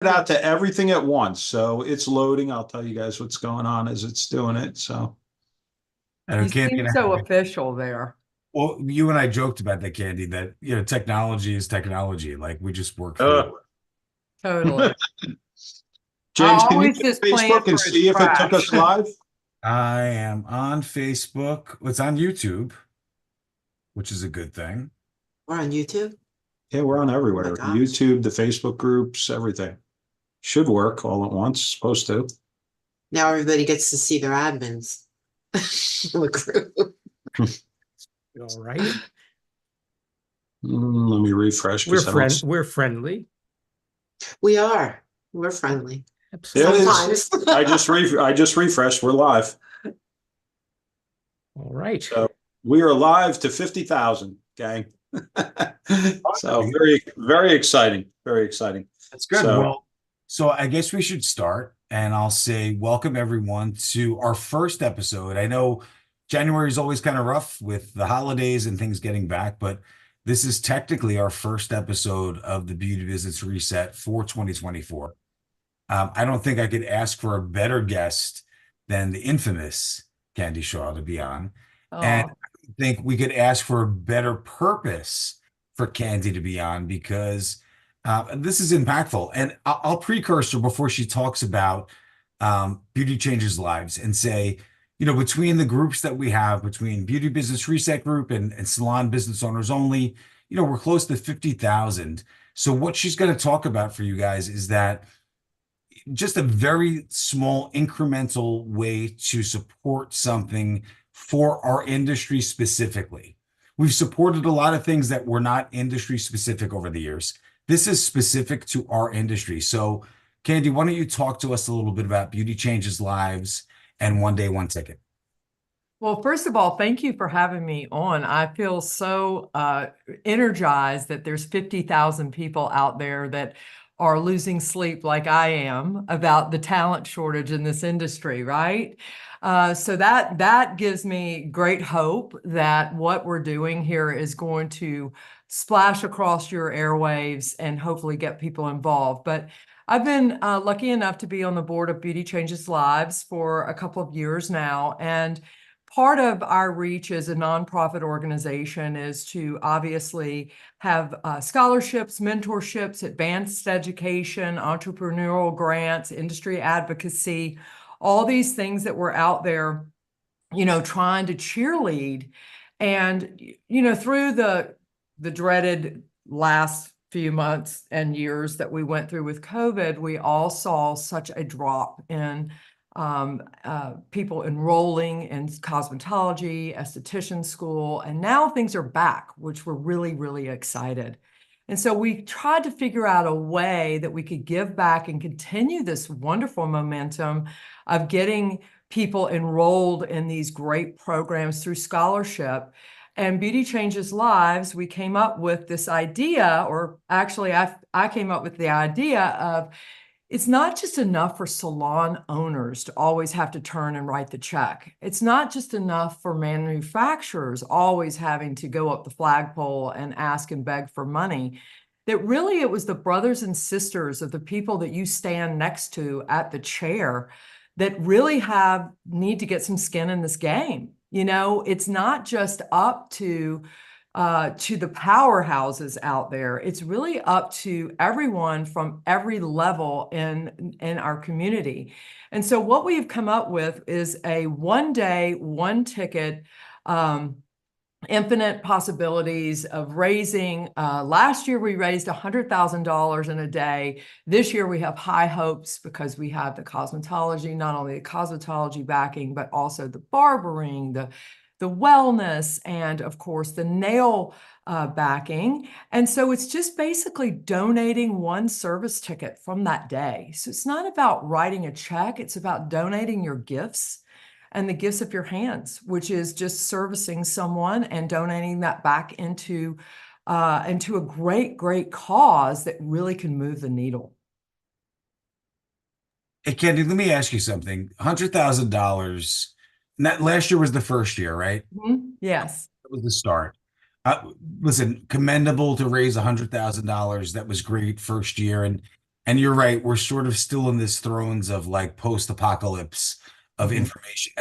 it out to everything at once. So it's loading. I'll tell you guys what's going on as it's doing it. So And You Candy seem and I, so official there. well, you and I joked about that, Candy, that technology is technology. Like we just work through uh, it. Totally. I James, can you always get just plan Facebook and for its see if it took us crash. live? I am on Facebook. It's on YouTube, which is a good thing. We're on YouTube. Yeah, we're on Oh my everywhere. gosh. YouTube, the Facebook groups, everything. Should work all at once. Supposed to. Now everybody gets to see their admins. The group. All right. Let me refresh because I don't. We're friendly. We are. We're friendly. There it Absolutely. is. Sometimes. I just refreshed. We're live. All right. So we are live to 50,000, gang. So very, very exciting. Very exciting. That's good. So, Well, so I guess we should start, and I'll say welcome everyone to our first episode. I know January is always kind of rough with the holidays and things getting back, but this is technically our first episode of the Beauty Business Reset for 2024. I don't think I could ask for a better guest than the infamous Candy Shaw to be on. And Oh, I don't think we could ask for a better purpose for Candy to be on because this is impactful. And I'll precursor before she talks about Beauty Changes Lives and say, between the groups that we have, between Beauty Business Reset Group and Salon Business Owners Only, we're close to 50,000. So what she's going to talk about for you guys is that just a very small incremental way to support something for our industry specifically. We've supported a lot of things that were not industry specific over the years. This is specific to our industry. So, Candy, why don't you talk to us a little bit about Beauty Changes Lives and One Day, One Ticket? well, first of all, thank you for having me on. I feel so energized that there's 50,000 people out there that are losing sleep like I am about the talent shortage in this industry, right? So that gives me great hope that what we're doing here is going to splash across your airwaves and hopefully get people involved. But I've been lucky enough to be on the board of Beauty Changes Lives for a couple of years now, and part of our reach as a nonprofit organization is to obviously have scholarships, mentorships, advanced education, entrepreneurial grants, industry advocacy, all these things that we're out there, trying to cheerlead. And, through the dreaded last few months and years that we went through with COVID, we all saw such a drop in people enrolling in cosmetology, esthetician school, and now things are back, which we're really, really excited. And so we tried to figure out a way that we could give back and continue this wonderful momentum of getting people enrolled in these great programs through scholarship. And Beauty Changes Lives, we came up with this idea, or actually I came up with the idea of, it's not just enough for salon owners to always have to turn and write the check. It's not just enough for manufacturers always having to go up the flagpole and ask and beg for money. That really it was the brothers and sisters of the people that you stand next to at the chair that really need to get some skin in this game. It's not just up to the powerhouses out there. It's really up to everyone from every level in our community. And so what we've come up with is a 1 day, 1 ticket, infinite possibilities of raising. Last year, we raised $100,000 in a day. This year, we have high hopes because we have the cosmetology, not only the cosmetology backing, but also the barbering, the wellness, and of course, the nail backing. And so it's just basically donating one service ticket from that day. So it's not about writing a check, it's about donating your gifts and the gifts of your hands, which is just servicing someone and donating that back into a great, great cause that really can move the needle. Hey, Candy, let me ask you something. $100,000. Last year was the first year, right? Yes. That was the start. Listen, commendable to raise $100,000. That was great first year, and And you're right, we're sort of still in this thrones of like post-apocalypse of Mhm. information.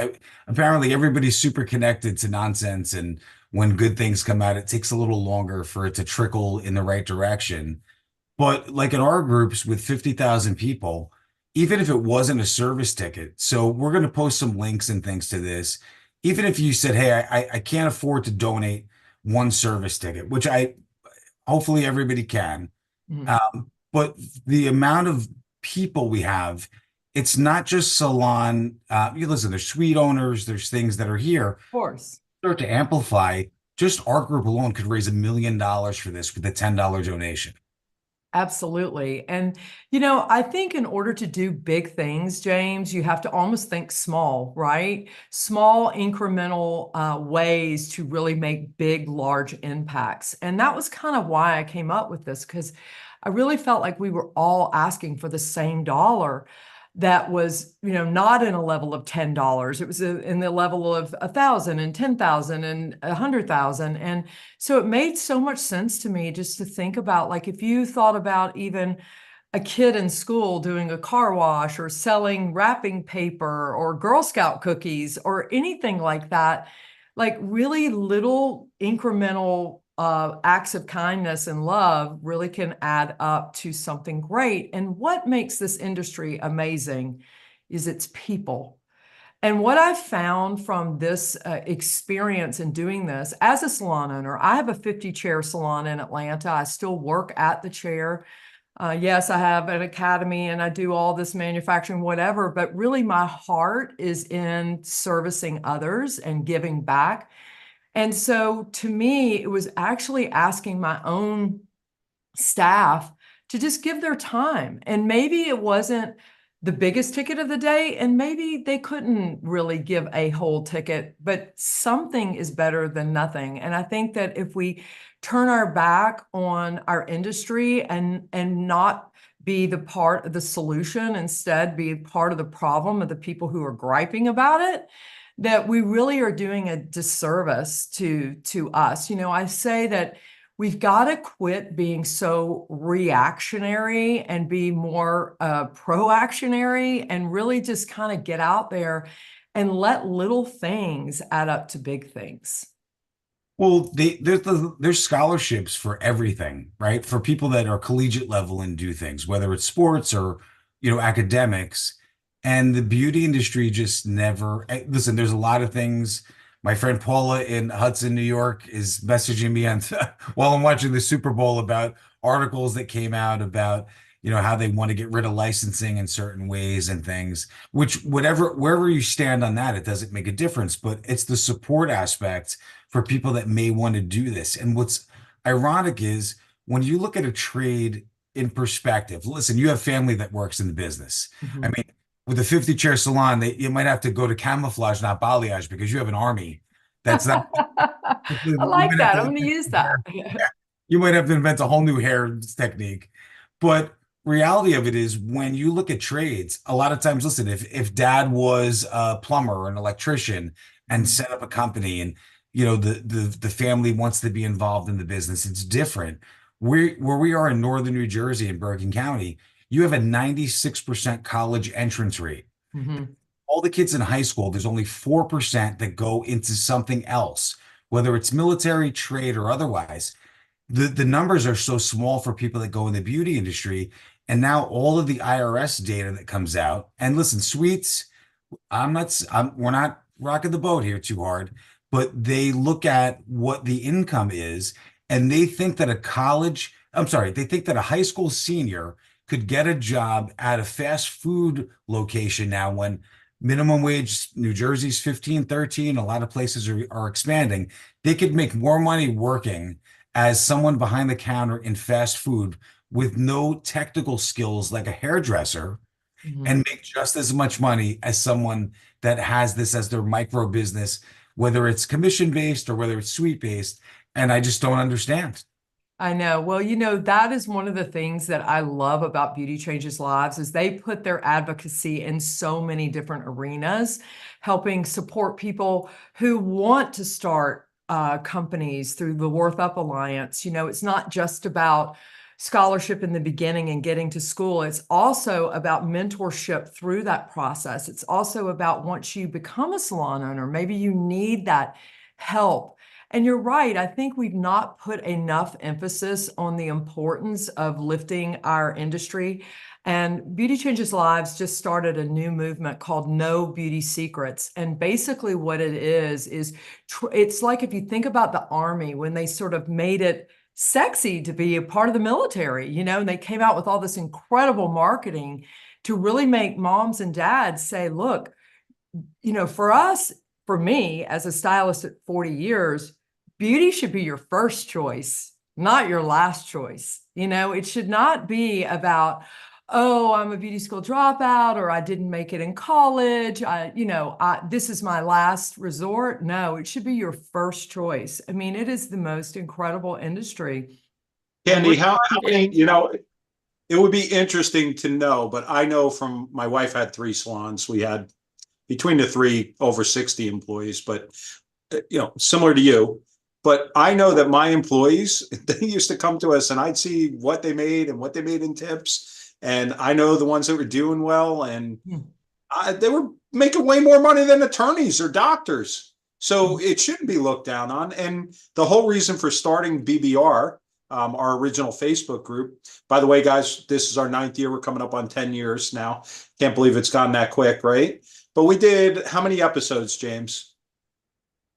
Apparently, everybody's super connected to nonsense, and when good things come out, it takes a little longer for it to trickle in the right direction. But like in our groups with 50,000 people, even if it wasn't a service ticket, so we're going to post some links and things to this. Even if you said, hey, I can't afford to donate one service ticket, which I hopefully everybody can. Mhm. But the amount of people we have, it's not just salon. You listen, there's suite owners, there's things that are here. Of course. Start to amplify. Just our group alone could raise $1 million for this with a $10 donation. Absolutely. And, you know, I think in order to do big things, James, you have to almost think small, right? Small incremental ways to really make big, large impacts. And that was kind of why I came up with this, because I really felt like we were all asking for the same dollar that was, you know, not in a level of $10. It was in the level of 1,000 and 10,000 and 100,000. And so it made so much sense to me just to think about, like, if you thought about even a kid in school doing a car wash or selling wrapping paper or Girl Scout cookies or anything like that, like really little incremental acts of kindness and love really can add up to something great. And what makes this industry amazing is its people. And what I've found from this experience in doing this as a salon owner, I have a 50-chair salon in Atlanta. I still work at the chair. Yes, I have an academy and I do all this manufacturing, whatever, but really my heart is in servicing others and giving back. And so to me, it was actually asking my own staff to just give their time. And maybe it wasn't the biggest ticket of the day, and maybe they couldn't really give a whole ticket, but something is better than nothing. And I think that if we turn our back on our industry and not be the part of the solution, instead be part of the problem of the people who are griping about it, that we really are doing a disservice to us. You know, I say that we've got to quit being so reactionary and be more proactionary and really just kind of get out there and let little things add up to big things. Well, there's scholarships for everything, right? For people that are collegiate level and do things, whether it's sports or, academics. And the beauty industry just never, listen, there's a lot of things. My friend Paula in Hudson, New York is messaging me on while I'm watching the Super Bowl about articles that came out about, how they want to get rid of licensing in certain ways and things, which wherever you stand on that, it doesn't make a difference, but it's the support aspect for people that may want to do this. And what's ironic is when you look at a trade in perspective, listen, you have family that works in the business. I Mhm. mean, with a 50-chair salon, you might have to go to camouflage, not balayage, because you have an army. That's not, I you like might have that. to I'm going to invent use some that. hair. Yeah, you might have to invent a whole new hair technique. But reality of it is when you look at trades, a lot of times, listen, if dad was a plumber or an electrician and Mhm. set up a company and the family wants to be involved in the business, it's different. Where we are in northern New Jersey in Bergen County, you have a 96% college entrance rate. Mhm. All the kids in high school, there's only 4% that go into something else, whether it's military, trade, or otherwise. The numbers are so small for people that go in the beauty industry. And now all of the IRS data that comes out, and listen, suites, we're not rocking the boat here too hard, but they look at what the income is and they think that they think that a high school senior could get a job at a fast food location now when minimum wage, New Jersey's 15, 13, a lot of places are expanding. They could make more money working as someone behind the counter in fast food with no technical skills like a hairdresser Mhm. and make just as much money as someone that has this as their micro business, whether it's commission based or whether it's suite based. And I just don't understand. I know. Well, you know, that is one of the things that I love about Beauty Changes Lives is they put their advocacy in so many different arenas, helping support people who want to start companies through the Worth Up Alliance. You know, it's not just about scholarship in the beginning and getting to school. It's also about mentorship through that process. It's also about once you become a salon owner, maybe you need that help. And you're right. I think we've not put enough emphasis on the importance of lifting our industry. And Beauty Changes Lives just started a new movement called No Beauty Secrets. And basically what it is it's like if you think about the Army when they sort of made it sexy to be a part of the military, you know, and they came out with all this incredible marketing to really make moms and dads say, look, you know, for me as a stylist at 40 years, beauty should be your first choice, not your last choice. You know, it should not be about, oh, I'm a beauty school dropout, or I didn't make it in college. This is my last resort. No, it should be your first choice. I mean, it is the most incredible industry. Candy, how many, you know, it would be interesting to know, but I know from my wife had 3 salons. We had between the 3 over 60 employees, but you know, similar to you. But I know that my employees, they used to come to us and I'd see what they made and what they made in tips. And I know the ones that were doing well, and they were making way more money than attorneys or doctors. So it shouldn't be looked down on. And the whole reason for starting BBR, our original Facebook group, by the way, guys, this is our 9th year. We're coming up on 10 years now. Can't believe it's gone that quick, right? But we did how many episodes, James?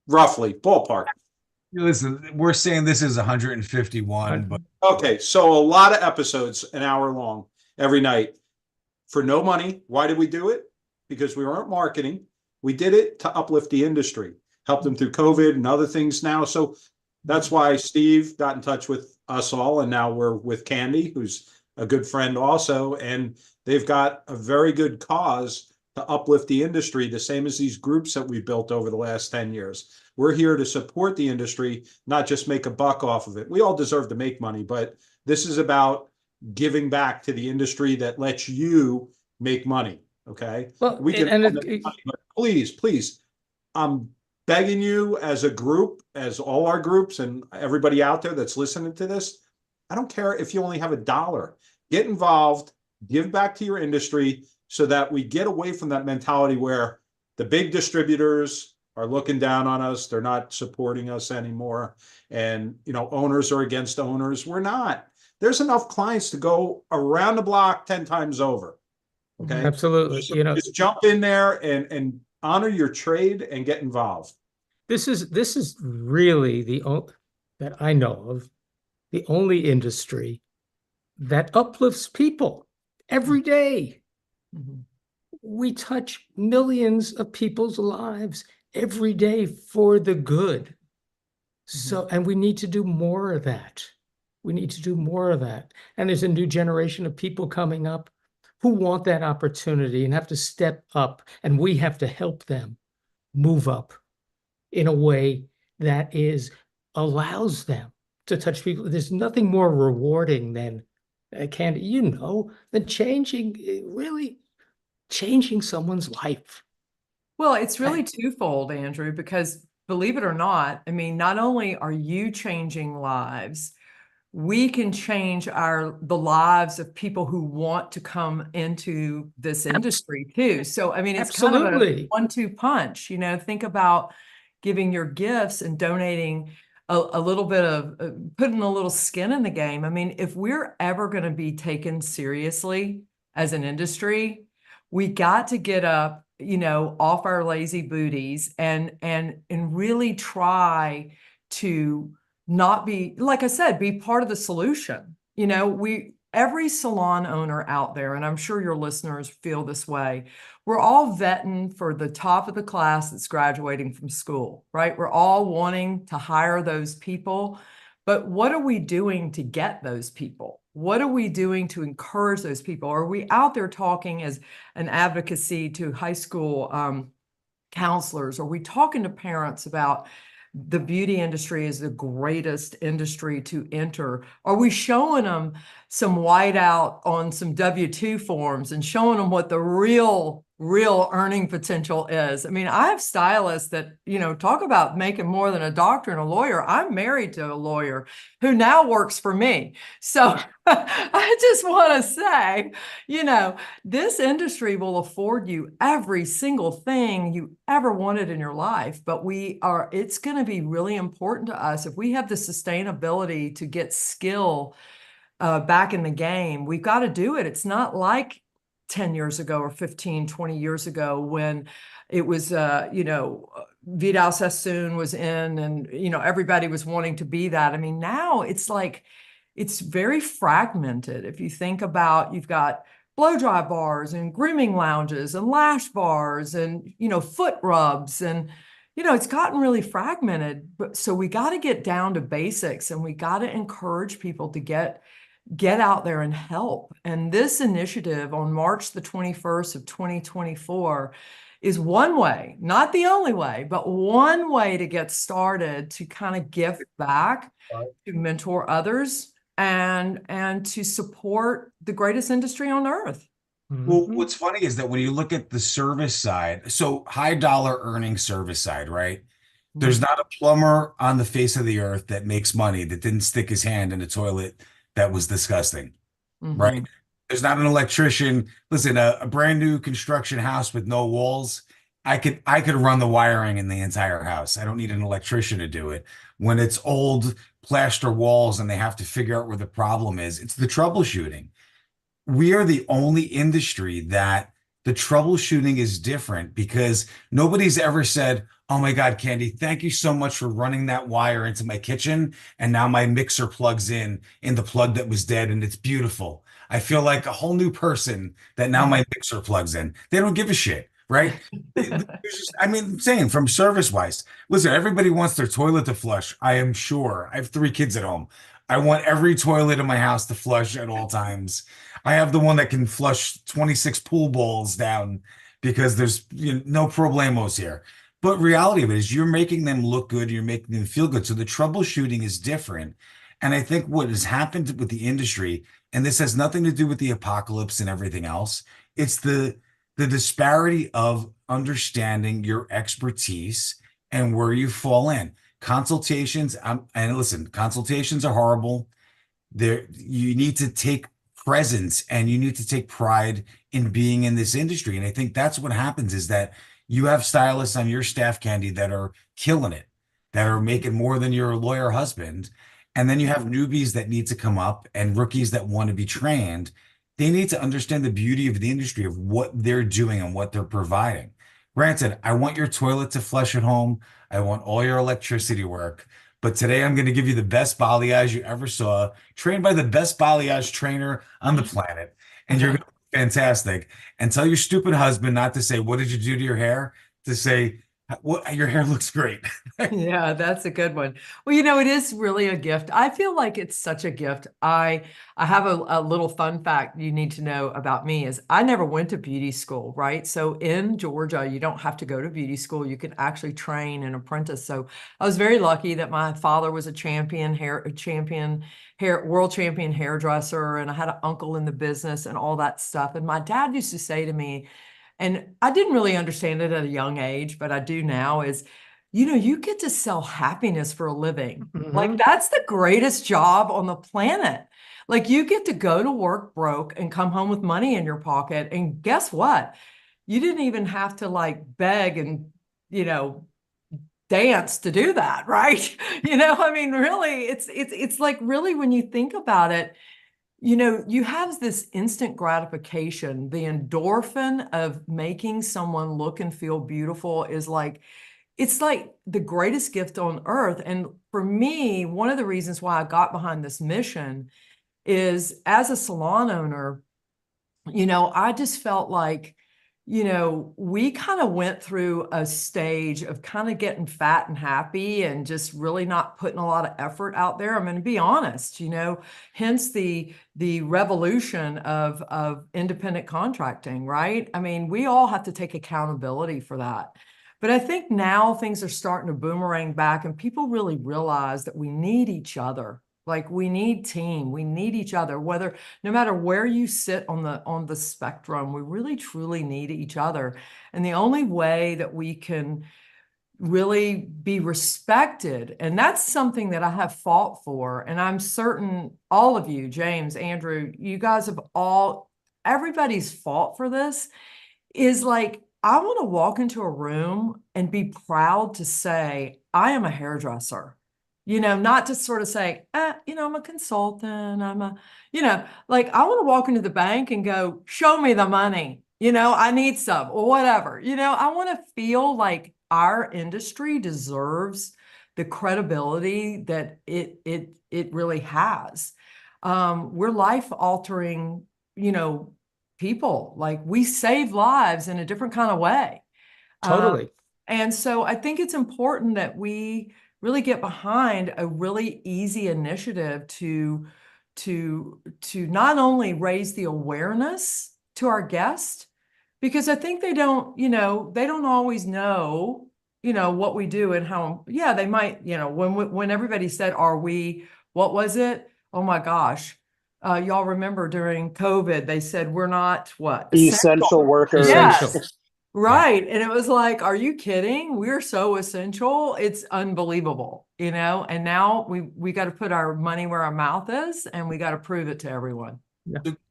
Roughly, ballpark. Listen, we're saying this is 151, but Okay, so a lot of episodes, an hour long every night for no money. Why did we do it? Because we weren't marketing. We did it to uplift the industry, help them through COVID and other things now. So that's why Steve got in touch with us all, and now we're with Candy, who's a good friend also, and they've got a very good cause to uplift the industry, the same as these groups that we've built over the last 10 years. We're here to support the industry, not just make a buck off of it. We all deserve to make money, but this is about giving back to the industry that lets you make money. Okay. Well, We can, and money, but please, I'm begging you as a group, as all our groups and everybody out there that's listening to this, I don't care if you only have $1, get involved, give back to your industry so that we get away from that mentality where the big distributors are looking down on us. They're not supporting us anymore. And, you know, owners are against owners. We're not. There's enough clients to go around the block 10 times over. Okay. absolutely. So You know, just jump in there and honor your trade and get involved. this is really the only that I know of, the only industry that uplifts people every day. Mhm. We touch millions of people's lives every day for the good. So, and we need to do more of that. We need to do more of that. And there's a new generation of people coming up who want that opportunity and have to step up, and we have to help them move up in a way that allows them to touch people. There's nothing more rewarding than than really changing someone's life. Well, it's really twofold, Andrew, because believe it or not, I mean, not only are you changing lives, we can change the lives of people who want to come into this industry too. So, I mean, it's kind of a Absolutely. 1-2 punch, you know, think about giving your gifts and donating a little bit of putting a little skin in the game. I mean, if we're ever going to be taken seriously as an industry, we got to get up, you know, off our lazy booties and really try to not be, like I said, be part of the solution. You know, every salon owner out there, and I'm sure your listeners feel this way, we're all vetting for the top of the class that's graduating from school, right? We're all wanting to hire those people, but what are we doing to get those people? What are we doing to encourage those people? Are we out there talking as an advocacy to high school counselors? Are we talking to parents about the beauty industry is the greatest industry to enter? Are we showing them some whiteout on some W-2 forms and showing them what the real real earning potential is. I mean, I have stylists that, talk about making more than a doctor and a lawyer. I'm married to a lawyer who now works for me. So I just want to say, this industry will afford you every single thing you ever wanted in your life, but it's going to be really important to us if we have the sustainability to get skill back in the game. We've got to do it. It's not like 10 years ago or 15, 20 years ago when it was, Vidal Sassoon was in and, everybody was wanting to be that. I mean, now it's like, it's very fragmented. If you think about, you've got blow dry bars and grooming lounges and lash bars and, foot rubs and, it's gotten really fragmented. But so we got to get down to basics and we got to encourage people to get out there and help. And this initiative on March the 21st of 2024 is one way, not the only way, but one way to get started to kind of give back, to mentor others, and to support the greatest industry on earth. Well, what's funny is that when you look at the service side, so high dollar earning service side, right? There's not a plumber on the face of the earth that makes money that didn't stick his hand in a toilet that was disgusting, right? There's not an electrician. Listen, a brand new construction house with no walls, I could run the wiring in the entire house. I don't need an electrician to do it. When it's old plaster walls and they have to figure out where the problem is, it's the troubleshooting. We are the only industry that the troubleshooting is different because nobody's ever said, "Oh my God, Candy, thank you so much for running that wire into my kitchen. And now my mixer plugs in the plug that was dead and it's beautiful. I feel like a whole new person that now my mixer plugs in." They don't give a shit, right? I mean, I'm saying from service wise, listen, everybody wants their toilet to flush. I am sure. I have 3 kids at home. I want every toilet in my house to flush at all times. I have the one that can flush 26 pool balls down because there's no problemos here. But reality of it is you're making them look good, you're making them feel good. So the troubleshooting is different. And I think what has happened with the industry, and this has nothing to do with the apocalypse and everything else, it's the disparity of understanding your expertise and where you fall in. Consultations, and listen, consultations are horrible. You need to take presence and you need to take pride in being in this industry. And I think that's what happens is that you have stylists on your staff, Candy, that are killing it, that are making more than your lawyer husband. And then you have newbies that need to come up and rookies that want to be trained. They need to understand the beauty of the industry of what they're doing and what they're providing. Granted, I want your toilet to flush at home. I want all your electricity work. But today I'm going to give you the best balayage you ever saw, trained by the best balayage trainer on the planet. And you're going to be fantastic. And tell your stupid husband not to say, "What did you do to your hair?" To say, "What, your hair looks great." Yeah, that's a good one. Well, it is really a gift. I feel like it's such a gift. I have a little fun fact you need to know about me is I never went to beauty school, right? So in Georgia, you don't have to go to beauty school. You can actually train an apprentice. So I was very lucky that my father was a world champion hairdresser, and I had an uncle in the business and all that stuff. And my dad used to say to me, and I didn't really understand it at a young age, but I do now, is you get to sell happiness for a living. Like that's the greatest job on the planet. Like you get to go to work broke and come home with money in your pocket. And guess what? You didn't even have to like beg and, dance to do that, right? I mean, really, it's like really when you think about it, you have this instant gratification. The endorphin of making someone look and feel beautiful is like, it's like the greatest gift on earth. And for me, one of the reasons why I got behind this mission is as a salon owner, I just felt like, we kind of went through a stage of kind of getting fat and happy and just really not putting a lot of effort out there. I'm going to be honest, hence the revolution of independent contracting, right? I mean, we all have to take accountability for that. But I think now things are starting to boomerang back and people really realize that we need each other. Like we need team, we need each other, whether no matter where you sit on the spectrum, we really truly need each other. And the only way that we can really be respected, and that's something that I have fought for, and I'm certain all of you, James, Andrew, you guys have everybody's fought for this, is like, I want to walk into a room and be proud to say, I am a hairdresser. Not to sort of say, I'm a consultant. Like I want to walk into the bank and go, show me the money. I need some or whatever. I want to feel like our industry deserves the credibility that it really has. We're life altering, people. Like we save lives in a different kind of way. Totally. And so I think it's important that we really get behind a really easy initiative to not only raise the awareness to our guests, because I think they don't always know, what we do and how, yeah, they might, when everybody said, what was it? Oh my gosh. Y'all remember during COVID, they said, we're not what? Essential workers. Yes. Essential. Right. And it was like, are you kidding? We're so essential. It's unbelievable, and now we got to put our money where our mouth is and we got to prove it to everyone.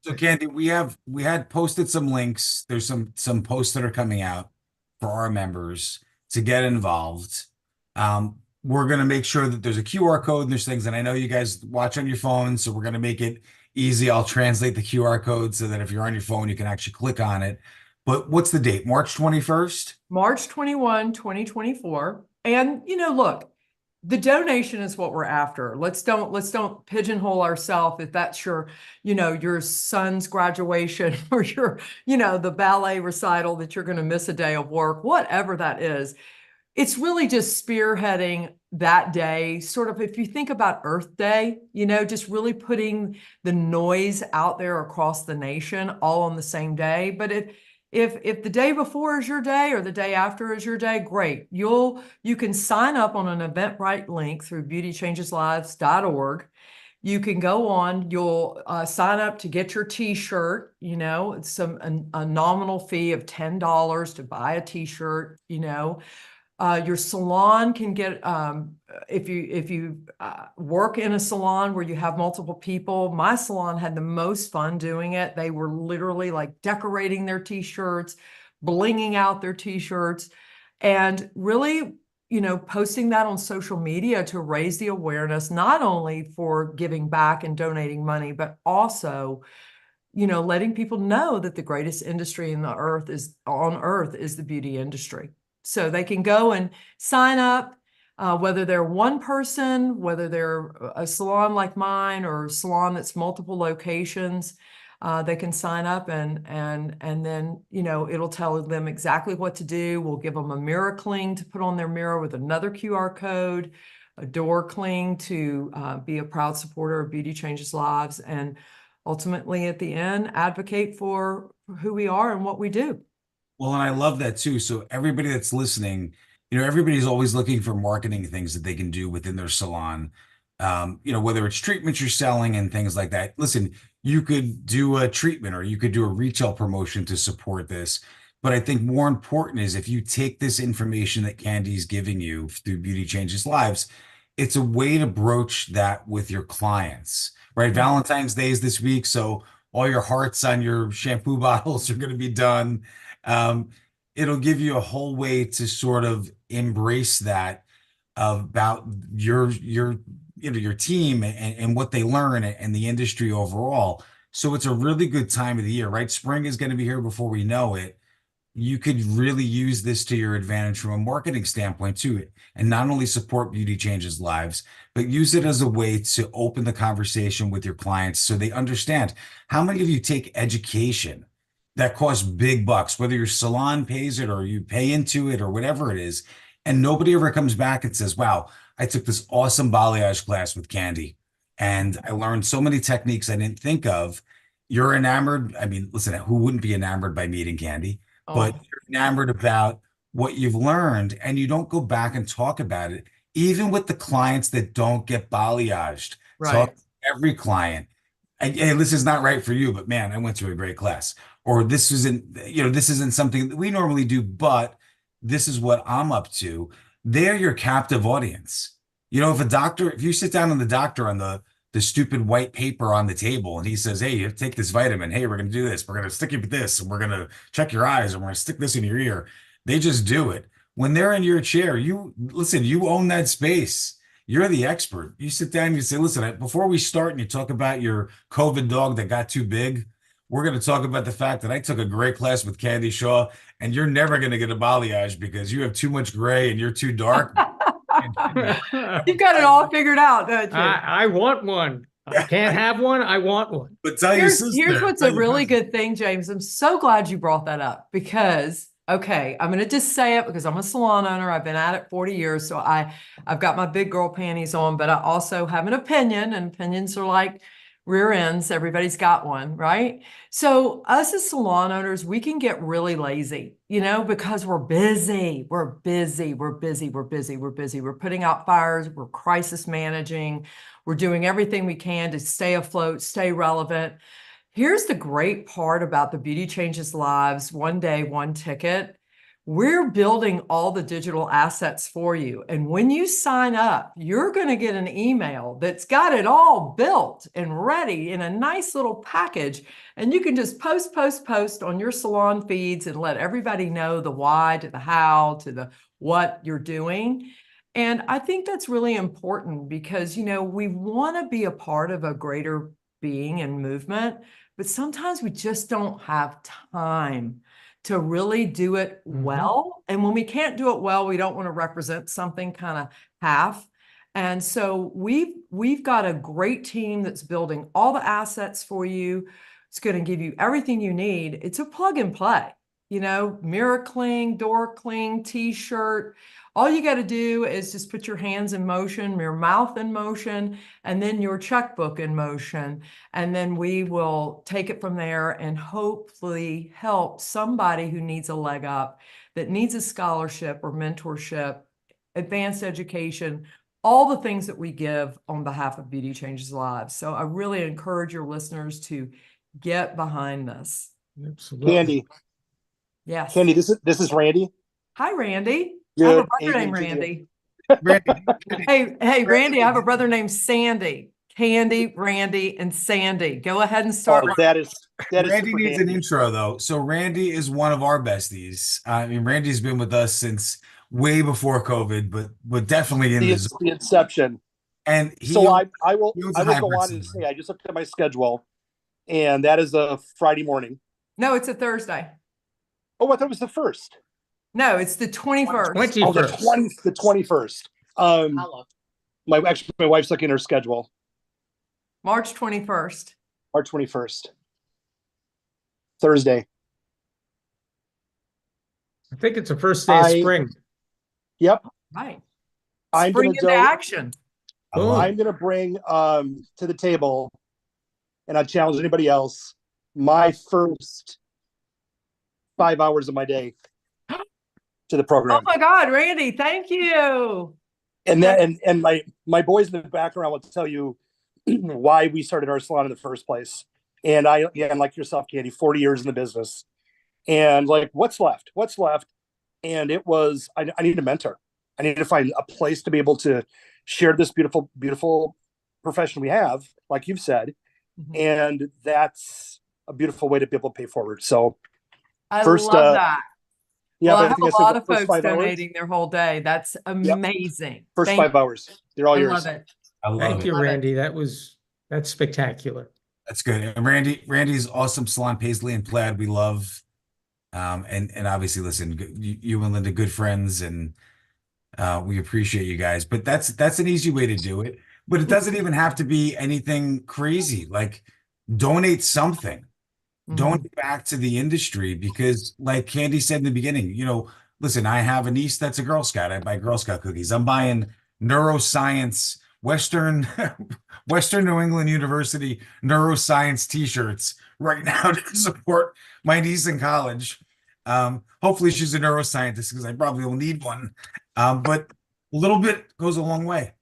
So Candy, we had posted some links. There's some posts that are coming out for our members to get involved. We're going to make sure that there's a QR code and there's things, and I know you guys watch on your phone, so we're going to make it easy. I'll translate the QR code so that if you're on your phone, you can actually click on it. But what's the date? March 21st? March 21, 2024. And, look, the donation is what we're after. Let's don't pigeonhole ourselves if that's your son's graduation or the ballet recital that you're going to miss a day of work, whatever that is. It's really just spearheading that day, sort of, if you think about Earth Day, just really putting the noise out there across the nation all on the same day. But if the day before is your day or the day after is your day, great. You can sign up on an Eventbrite link through beautychangeslives.org. You can go on, you'll sign up to get your t-shirt, it's a nominal fee of $10 to buy a t-shirt, your salon can get, if you work in a salon where you have multiple people. My salon had the most fun doing it. They were literally like decorating their t-shirts, blinging out their t-shirts, and really, posting that on social media to raise the awareness, not only for giving back and donating money, but also, letting people know that the greatest industry on earth is the beauty industry. So they can go and sign up, whether they're one person, whether they're a salon like mine or a salon that's multiple locations. They can sign up and then, it'll tell them exactly what to do. We'll give them a mirror cling to put on their mirror with another QR code, a door cling to be a proud supporter of Beauty Changes Lives, and ultimately at the end, advocate for who we are and what we do. Well, and I love that too. So everybody that's listening, everybody's always looking for marketing things that they can do within their salon. Whether it's treatments you're selling and things like that. Listen, you could do a treatment or you could do a retail promotion to support this. But I think more important is if you take this information that Candy's giving you through Beauty Changes Lives, it's a way to broach that with your clients, right? Valentine's Day is this week, so all your hearts on your shampoo bottles are going to be done. It'll give you a whole way to sort of embrace that about your team and what they learn and the industry overall. So it's a really good time of the year, right? Spring is going to be here before we know it. You could really use this to your advantage from a marketing standpoint too, and not only support Beauty Changes Lives, but use it as a way to open the conversation with your clients so they understand. How many of you take education that costs big bucks, whether your salon pays it or you pay into it or whatever it is, and nobody ever comes back and says, wow, I took this awesome balayage class with Candy and I learned so many techniques I didn't think of. You're enamored. I mean, listen, who wouldn't be enamored by meeting Candy? But you're enamored about what you've learned and you don't go back and talk about it. Even with the clients that don't get balayaged, Right. Talk to every client. Hey, this is not right for you, but man, I went to a great class. Or this isn't, this isn't something that we normally do, but this is what I'm up to. They're your captive audience. If you sit down on the doctor on the stupid white paper on the table and he says, hey, you have to take this vitamin. Hey, we're going to do this. We're going to stick you with this. And we're going to check your eyes and we're going to stick this in your ear. They just do it. When they're in your chair, you own that space. You're the expert. You sit down and you say, listen, before we start and you talk about your COVID dog that got too big, we're going to talk about the fact that I took a great class with Candy Shaw and you're never going to get a balayage because you have too much gray and you're too dark. You've got it all figured out, don't you? I want one. I can't have one. I want one. But tell your Here's sister. what's Tell a your really cousin. good thing, James. I'm so glad you brought that up because, okay, I'm going to just say it because I'm a salon owner. I've been at it 40 years. So I've got my big girl panties on, but I also have an opinion, and opinions are like rear ends. Everybody's got one, right? So us as salon owners, we can get really lazy, because we're busy. We're busy. We're busy. We're busy. We're busy. We're putting out fires. We're crisis managing. We're doing everything we can to stay afloat, stay relevant. Here's the great part about the Beauty Changes Lives one day, one ticket. We're building all the digital assets for you. And when you sign up, you're going to get an email that's got it all built and ready in a nice little package. And you can just post on your salon feeds and let everybody know the why to the how to the what you're doing. And I think that's really important because, we want to be a part of a greater being and movement, but sometimes we just don't have time to really do it well. And when we can't do it well, we don't want to represent something kind of half. And so we've got a great team that's building all the assets for you. It's going to give you everything you need. It's a plug and play, mirror cling, door cling, t-shirt. All you got to do is just put your hands in motion, your mouth in motion, and then your checkbook in motion. And then we will take it from there and hopefully help somebody who needs a leg up, that needs a scholarship or mentorship, advanced education, all the things that we give on behalf of Beauty Changes Lives. So I really encourage your listeners to get behind this. Absolutely. Candy, Yes. Candy, this is Randy. Hi, Randy. I have a brother named Randy. Hey, Randy, I have a brother named Sandy. Candy, Randy, and Sandy. Go ahead and start. Oh, that is Randy super needs an handy. intro though. So Randy is one of our besties. I mean, Randy's been with us since way before COVID, but definitely in The inception. And I will he owns go a hybrid on and salon. say I just looked at my schedule, and that is a Friday morning. No, it's a Thursday. Oh, I thought it was the first. No, it's the 21st. 21st. Oh, the 21st. My wife's looking at her schedule. March 21st. March 21st. Thursday. I think it's the first day of spring. Yep. Right. I'm Spring gonna into action. I'm gonna bring to the table, and I challenge anybody else, my first 5 hours of my day to the program. Oh my God, Randy, thank you. And that and my boys in the background will tell you why we started our salon in the first place. And like yourself, Candy, 40 years in the business. And like, what's left? And it was, I need a mentor. I need to find a place to be able to share this beautiful, beautiful profession we have, like you've said. Mhm. And that's a beautiful way to be able to pay forward. So I first, love that. yeah, Well, but I have think a said lot the of first folks 5 hours. donating their whole day. That's amazing. First Thank 5 hours. They're all I yours. love it. I love Thank it. you, Love it. Randy. That's spectacular. That's good. And Randy's awesome salon, Paisley and Plaid. We love, and obviously, listen, you and Linda, good friends, and we appreciate you guys. But that's an easy way to do it. But it doesn't even have to be anything crazy. Like, donate something. Mhm. Donate back to the industry because, like Candy said in the beginning, listen, I have a niece that's a Girl Scout. I buy Girl Scout cookies. I'm buying neuroscience, Western New England University neuroscience t-shirts right now to support my niece in college. Hopefully she's a neuroscientist because I probably will need one. But a little bit goes a long way.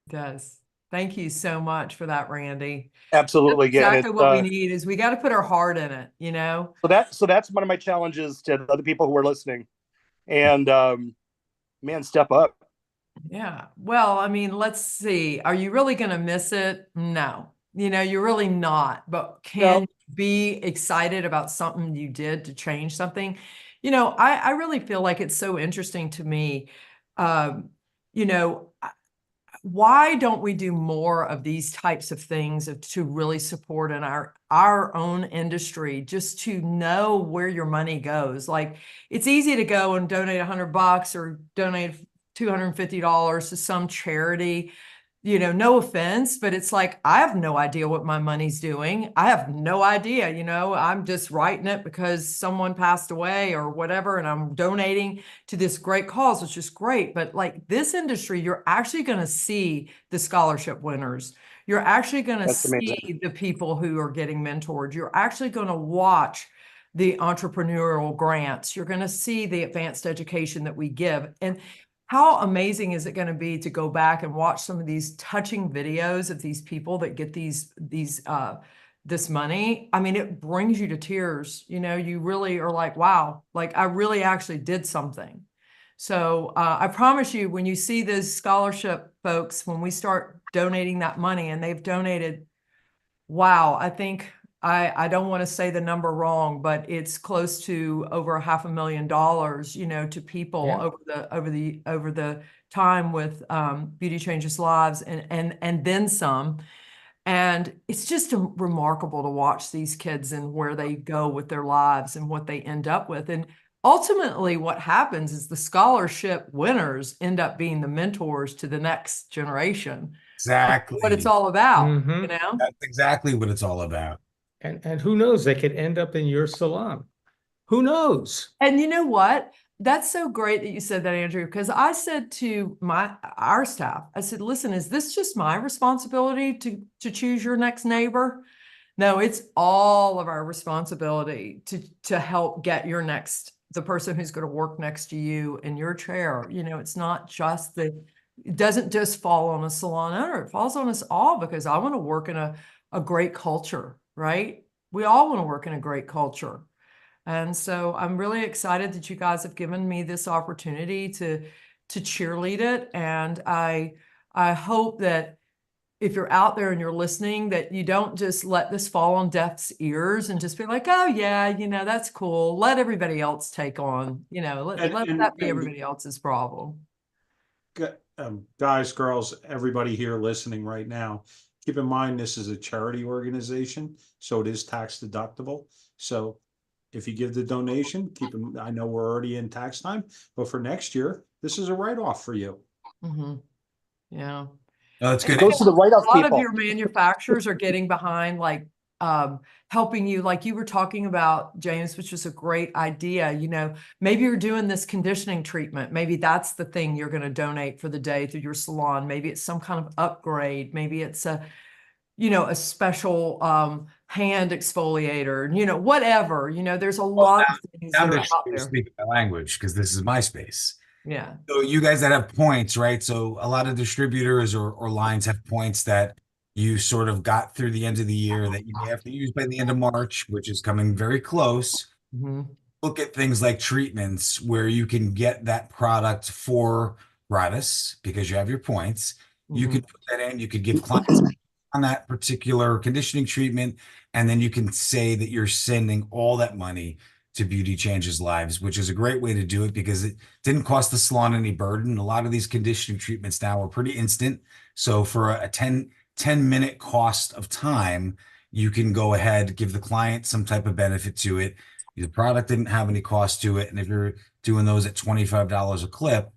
It does. Thank you so much for that, Randy. Absolutely. That's Again, exactly what we need is we got to put our heart in it, you know? so that's one of my challenges to the other people who are listening. And man, step up. Yeah. Well, I mean, let's see. Are you really going to miss it? No. You know, you're really not. But can you be excited about something you did to change something? You know, I really feel like it's so interesting to me. You know, why don't we do more of these types of things to really support in our own industry, just to know where your money goes? Like, it's easy to go and donate $100 or donate $250 to some charity. You know, no offense, but it's like, I have no idea what my money's doing. I have no idea, you know, I'm just writing it because someone passed away or whatever, and I'm donating to this great cause, which is great. But like this industry, you're actually going to see the scholarship winners. You're actually going to see the people who are getting mentored. You're actually going to watch the entrepreneurial grants. You're going to see the advanced education that we give. And how amazing is it going to be to go back and watch some of these touching videos of these people that get this money? I mean, it brings you to tears. You know, you really are like, wow, like I really actually did something. So I promise you, when you see those scholarship folks, when we start donating that money, and they've donated, wow, I think I don't want to say the number wrong, but it's close to over $500,000, you know, to people over the time with Beauty Changes Lives and then some. And it's just remarkable to watch these kids and where they go with their lives and what they end up with. And ultimately, what happens is the scholarship winners end up being the mentors to the next generation. Exactly. What it's all about, Mhm. you know? That's exactly what it's all about. And who knows, they could end up in your salon. Who knows? And you know what? That's so great that you said that, Andrew, because I said to our staff, I said, listen, is this just my responsibility to choose your next neighbor? No, it's all of our responsibility to help get the person who's going to work next to you in your chair. You know, it's not just it doesn't just fall on a salon owner. It falls on us all, because I want to work in a great culture, right? We all want to work in a great culture. And so I'm really excited that you guys have given me this opportunity to cheerlead it. And I hope that if you're out there and you're listening, that you don't just let this fall on deaf's ears and just be like, oh yeah, you know, that's cool. Let everybody else take on, you know, let that be everybody else's problem. Guys, girls, everybody here listening right now, keep in mind, this is a charity organization, so it is tax deductible. So if you give the donation, I know we're already in tax time, but for next year, this is a write-off for you. Mm-hmm. Yeah. No, that's good. It goes to the write-off A lot people. of your manufacturers are getting behind, like helping you, like you were talking about, James, which was a great idea. You know, maybe you're doing this conditioning treatment. Maybe that's the thing you're going to donate for the day through your salon. Maybe it's some kind of upgrade. Maybe it's a special hand exfoliator, you know, whatever, you know, there's a lot of things that are out there. Speaking my language, because this is my space. Yeah. So you guys that have points, right? So a lot of distributors or lines have points that you sort of got through the end of the year that you may have to use by the end of March, which is coming very close. Mm-hmm. Look at things like treatments where you can get that product for gratis because you have your points. You Mm-hmm. could put that in, you could give clients on that particular conditioning treatment, and then you can say that you're sending all that money to Beauty Changes Lives, which is a great way to do it because it didn't cost the salon any burden. A lot of these conditioning treatments now are pretty instant. So for a 10-minute cost of time, you can go ahead, give the client some type of benefit to it. The product didn't have any cost to it. And if you're doing those at $25 a clip,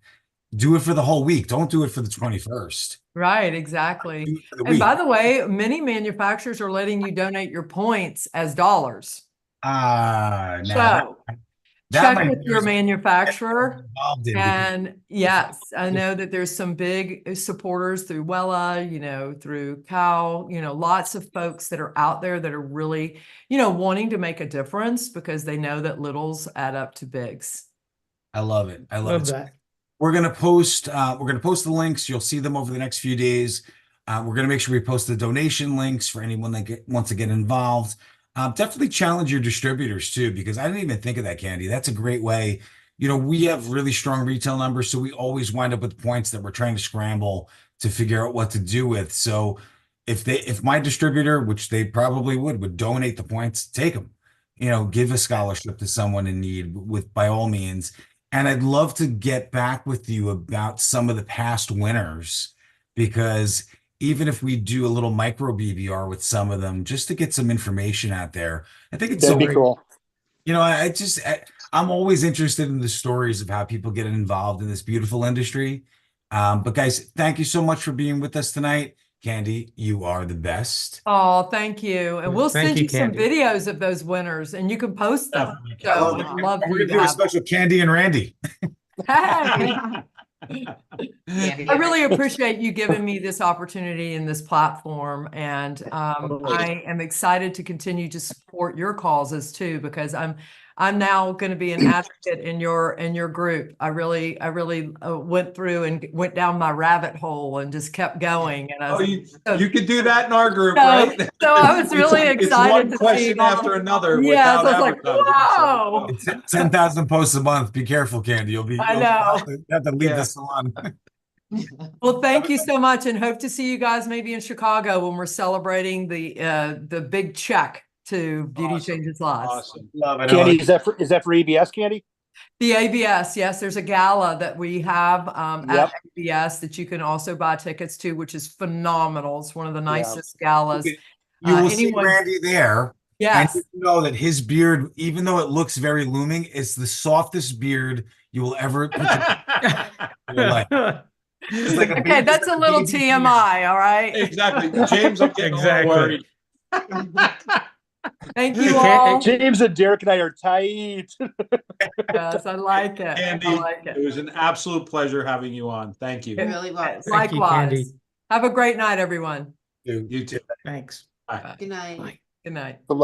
do it for the whole week. Don't do it for the 21st. Right, exactly. And by the way, many manufacturers are letting you donate your points as dollars. Now check with your manufacturer. And yes, I know that there's some big supporters through Wella, you know, through Cal, you know, lots of folks that are out there that are really, you know, wanting to make a difference because they know that littles add up to bigs. I love it. I love it. that. We're gonna post the links. You'll see them over the next few days. We're going to make sure we post the donation links for anyone that wants to get involved. Definitely challenge your distributors too, because I didn't even think of that, Candy. That's a great way. You know, we have really strong retail numbers, so we always wind up with points that we're trying to scramble to figure out what to do with. So if my distributor, which they probably would donate the points, take them. You know, give a scholarship to someone in need with by all means. And I'd love to get back with you about some of the past winners, because even if we do a little micro BBR with some of them, just to get some information out there, I think it's That'd so be cool. you know, I'm always interested in the stories of how people get involved in this beautiful industry. But guys, thank you so much for being with us tonight. Candy, you are the best. Oh, thank you. And we'll Thank send you, you some Candy. videos of those winners and you can post them. Definitely. So I'd love for We're you gonna to do a have. special Candy and Randy. Hey. I really appreciate you giving me this opportunity and this platform. And I am excited to continue to support your causes too, because I'm now going to be an advocate in your group. I really went through and went down my rabbit hole and just kept going. And I Oh, was, you could do that in our group, So- right? so I was really It's excited one to see question all- after another Yes, without I was like, advertising. whoa. It's 10,000 posts a month. Be careful, Candy. You'll know. have to leave Yeah. the salon. Well, thank you so much, and hope to see you guys maybe in Chicago when we're celebrating the big check to Beauty Awesome. Changes Lives. Awesome. Love it. Candy, is that for EBS, Candy? The ABS, yes, there's a gala that we have at Yep. ABS that you can also buy tickets to, which is phenomenal. It's one of the Yeah. nicest galas. You will see anyone- Randy there. Yes. And you know that his beard, even though it looks very looming, is the softest beard you will ever put in your life. It's like a Okay, that's a little baby TMI, all right? Exactly. James, I'm getting Exactly. all worried. Thank You you can't- all. James and Derek and I are tight. Yes, I like it. Candy, I like it it. was an absolute pleasure having you on. Thank you. It really was. Thank you, Candy. Likewise. Have a great night, everyone. You too. Thanks. Bye. Good night. Bye. Good night. Bye-bye.